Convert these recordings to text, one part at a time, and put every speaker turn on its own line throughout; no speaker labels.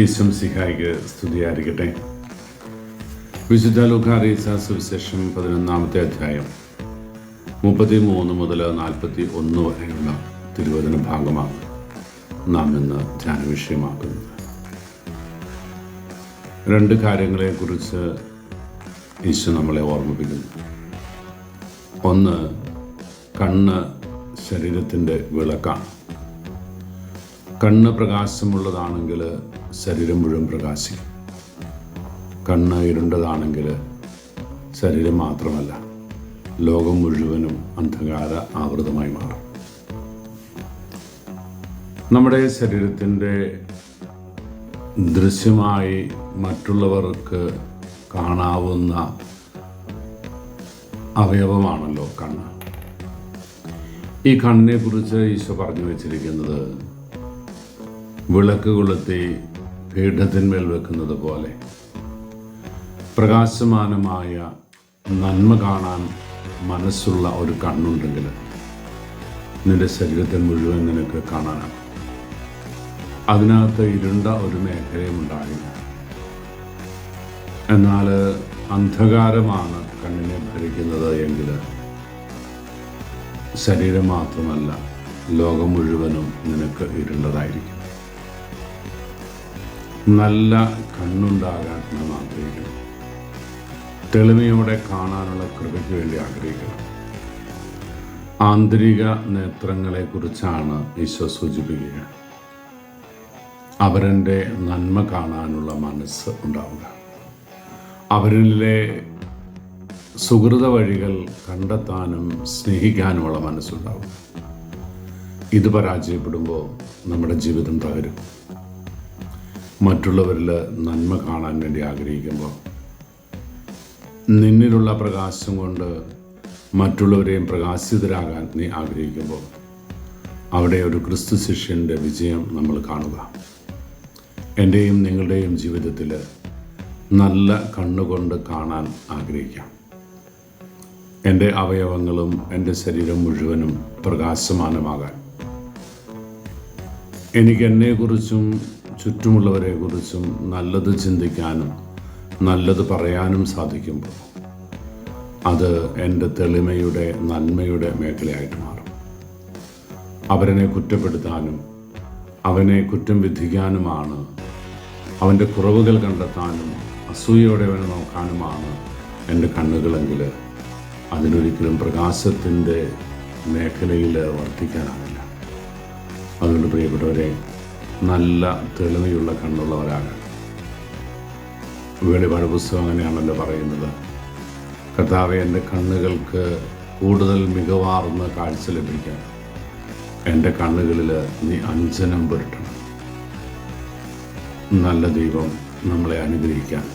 ഈശംസിഹായിക്ക് സ്തുതിയായിരിക്കട്ടെ. വിശുദ്ധ ലൂക്കാ അറിയിച്ച സുവിശേഷം 11-ാമത്തെ അധ്യായം 33 മുതൽ 41 വരെയുള്ള തിരുവചന ഭാഗമാണ് നാം ഇന്ന് ധ്യാന വിഷയമാക്കുന്നത്. രണ്ട് കാര്യങ്ങളെക്കുറിച്ച് ഈശോ നമ്മളെ ഓർമ്മിപ്പിക്കുന്നു. ഒന്ന്, കണ്ണ് ശരീരത്തിൻ്റെ വിളക്കാണ്. കണ്ണ് പ്രകാശമുള്ളതാണെങ്കിൽ ശരീരം മുഴുവൻ പ്രകാശിക്കും. കണ്ണ് ഇരുണ്ടതാണെങ്കിൽ ശരീരം മാത്രമല്ല, ലോകം മുഴുവനും അന്ധകാര ആവൃതമായി മാറും. നമ്മുടെ ശരീരത്തിൻ്റെ ദൃശ്യമായി മറ്റുള്ളവർക്ക് കാണാവുന്ന അവയവമാണല്ലോ കണ്ണ്. ഈ കണ്ണിനെ കുറിച്ച് ഈശോ പറഞ്ഞു വച്ചിരിക്കുന്നത് വിളക്ക് കൊളുത്തി പീഠത്തിന്മേൽ വെക്കുന്നത് പോലെ പ്രകാശമാനമായ നന്മ കാണാൻ മനസ്സുള്ള ഒരു കണ്ണുണ്ടെങ്കിൽ നിന്റെ ശരീരത്തിൽ മുഴുവൻ നിനക്ക് കാണാനാണ്. അതിനകത്ത് ഇരുണ്ട ഒരു മേഖലയും ഉണ്ടാകില്ല. എന്നാൽ അന്ധകാരമാണ് കണ്ണിനെ ഭരിക്കുന്നത് എങ്കിൽ ശരീരം മാത്രമല്ല, ലോകം മുഴുവനും നിനക്ക് ഇരുണ്ടതായിരിക്കും. നല്ല കണ്ണുണ്ടാകാൻ നാം ആഗ്രഹിക്കണം. തെളിമയോടെ കാണാനുള്ള കൃപയ്ക്ക് വേണ്ടി ആഗ്രഹിക്കണം. ആന്തരിക നേത്രങ്ങളെക്കുറിച്ചാണ് ഈശോ സൂചിപ്പിക്കുക. അവരൻ്റെ നന്മ കാണാനുള്ള മനസ്സ് ഉണ്ടാവുക, അവരിലെ സുഹൃത വഴികൾ കണ്ടെത്താനും സ്നേഹിക്കാനുമുള്ള മനസ്സുണ്ടാവുക. ഇത് പരാജയപ്പെടുമ്പോൾ നമ്മുടെ ജീവിതം തകരും. മറ്റുള്ളവരിൽ നന്മ കാണാൻ വേണ്ടി ആഗ്രഹിക്കുമ്പോൾ, നിന്നിലുള്ള പ്രകാശം കൊണ്ട് മറ്റുള്ളവരെയും പ്രകാശിതരാകാൻ നീ ആഗ്രഹിക്കുമ്പോൾ, അവിടെ ഒരു ക്രിസ്തു ശിഷ്യൻ്റെ വിജയം നമ്മൾ കാണുക. എൻ്റെയും നിങ്ങളുടെയും ജീവിതത്തിൽ നല്ല കണ്ണുകൊണ്ട് കാണാൻ ആഗ്രഹിക്കാം. എൻ്റെ അവയവങ്ങളും എൻ്റെ ശരീരം മുഴുവനും പ്രകാശമാനമാകാൻ, എനിക്ക് എന്നെക്കുറിച്ചും ചുറ്റുമുള്ളവരെക്കുറിച്ചും നല്ലത് ചിന്തിക്കാനും നല്ലത് പറയാനും സാധിക്കുമ്പോൾ അത് എൻ്റെ തെളിമയുടെ നന്മയുടെ മേഖലയായിട്ട് മാറും. അവനെ കുറ്റപ്പെടുത്താനും അവനെ കുറ്റം വിധിക്കാനുമാണ്, അവൻ്റെ കുറവുകൾ കണ്ടെത്താനും അസൂയയോടെ അവനെ നോക്കാനുമാണ് എൻ്റെ കണ്ണുകളെങ്കിൽ അതിനൊരിക്കലും പ്രകാശത്തിൻ്റെ മേഖലയിൽ വർദ്ധിക്കാനാവില്ല. അതുകൊണ്ട് പ്രിയപ്പെട്ടവരെ, നല്ല തെളിമയുള്ള കണ്ണുള്ളവരാകാൻ. വെളിപാട് പുസ്തകം അങ്ങനെയാണല്ലോ പറയുന്നത്. കർത്താവേ, എൻ്റെ കണ്ണുകൾക്ക് കൂടുതൽ മികവാർന്ന കാഴ്ച ലഭിക്കാൻ എൻ്റെ കണ്ണുകളിൽ നീ അഞ്ജനം പുരട്ടണം. നല്ല ദൈവം നമ്മളെ അനുഗ്രഹിക്കാൻ,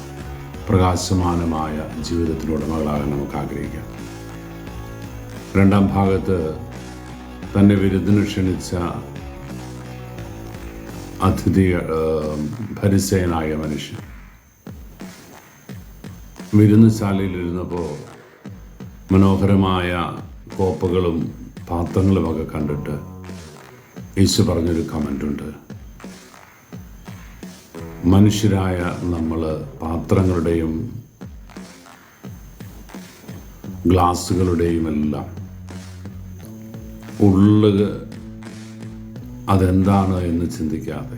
പ്രകാശമാനമായ ജീവിതത്തിനുടമകളാകാൻ നമുക്ക് ആഗ്രഹിക്കാം. രണ്ടാം ഭാഗത്ത് തന്നെ വിരുന്നിന് ക്ഷണിച്ച ഫരിസേയനായ മനുഷ്യൻ വിരുന്നുശാലയിലിരുന്നപ്പോൾ മനോഹരമായ കോപ്പകളും പാത്രങ്ങളുമൊക്കെ കണ്ടിട്ട് യേശു പറഞ്ഞൊരു കമൻ്റുണ്ട്. മനുഷ്യരായ നമ്മൾ പാത്രങ്ങളുടെയും ഗ്ലാസുകളുടെയും എല്ലാം ഉള്ളിൽ അതെന്താണ് എന്ന് ചിന്തിക്കാതെ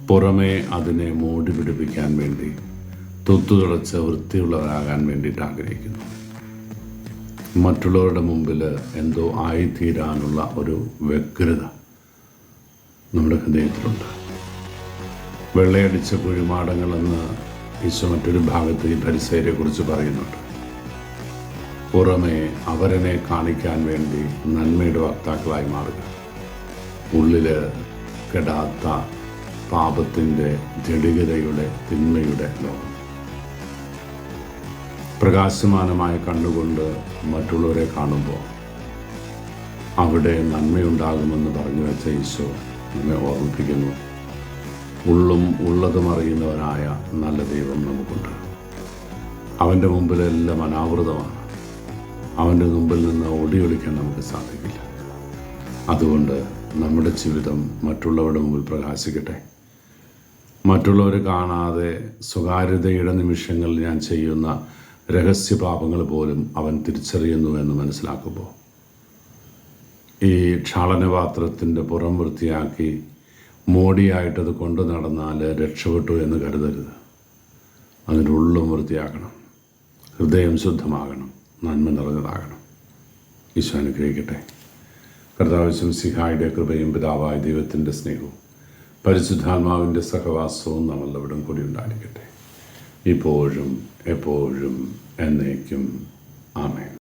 പുറമേ അതിനെ മൂടി പിടിപ്പിക്കാൻ വേണ്ടി തുറച്ച് വൃത്തിയുള്ളവരാകാൻ വേണ്ടിയിട്ട് ആഗ്രഹിക്കുന്നു. മറ്റുള്ളവരുടെ മുമ്പിൽ എന്തോ ആയിത്തീരാനുള്ള ഒരു വ്യഗ്രത നമ്മുടെ ഹൃദയത്തിലുണ്ട്. വെള്ളയടിച്ച കുഴിമാടങ്ങളെന്ന് ഈശോ മറ്റൊരു ഭാഗത്ത് ഈ ഫരിസേയരെ കുറിച്ച് പറയുന്നുണ്ട്. പുറമേ അവരനെ കാണിക്കാൻ വേണ്ടി നന്മയുടെ വക്താക്കളായി മാറുക, ഉള്ളിൽ കെടാത്ത പാപത്തിൻ്റെ ജഡികതയുടെ തിന്മയുടെ ലോകം. പ്രകാശമാനമായ കണ്ണുകൊണ്ട് മറ്റുള്ളവരെ കാണുമ്പോൾ അവിടെ നന്മയുണ്ടാകുമെന്ന് പറഞ്ഞു വെച്ച ഈശോ നമ്മെ ഓർമ്മിപ്പിക്കുന്നു. ഉള്ളും ഉള്ളതും അറിയുന്നവനായ നല്ല ദൈവം നമുക്കുണ്ട്. അവൻ്റെ മുമ്പിലെല്ലാം അനാവൃതമാണ്. അവൻ്റെ മുമ്പിൽ നിന്ന് ഓടിയൊളിക്കാൻ നമുക്ക് സാധിക്കില്ല. അതുകൊണ്ട് നമ്മുടെ ജീവിതം മറ്റുള്ളവരുടെ മുമ്പിൽ പ്രകാശിക്കട്ടെ. മറ്റുള്ളവർ കാണാതെ സ്വകാര്യതയുടെ നിമിഷങ്ങളിൽ ഞാൻ ചെയ്യുന്ന രഹസ്യ പാപങ്ങൾ പോലും അവൻ തിരിച്ചറിയുന്നു എന്ന് മനസ്സിലാക്കുമ്പോൾ ഈ ക്ഷാളനപാത്രത്തിൻ്റെ പുറം വൃത്തിയാക്കി മോടിയായിട്ടത് കൊണ്ടു നടന്നാൽ രക്ഷപ്പെട്ടു എന്ന് കരുതരുത്. അതിൻ്റെ ഉള്ളും വൃത്തിയാക്കണം, ഹൃദയം ശുദ്ധമാകണം, നന്മ നിറഞ്ഞതാകണം. ഈശോ അനുഗ്രഹിക്കട്ടെ. കർത്താവ് മിശിഹായുടെ കൃപയും പിതാവായ ദൈവത്തിൻ്റെ സ്നേഹവും പരിശുദ്ധാത്മാവിൻ്റെ സഹവാസവും നമ്മളെവിടം കൂടി ഉണ്ടായിരിക്കട്ടെ, ഇപ്പോഴും എപ്പോഴും എന്നേക്കും. ആമേൻ.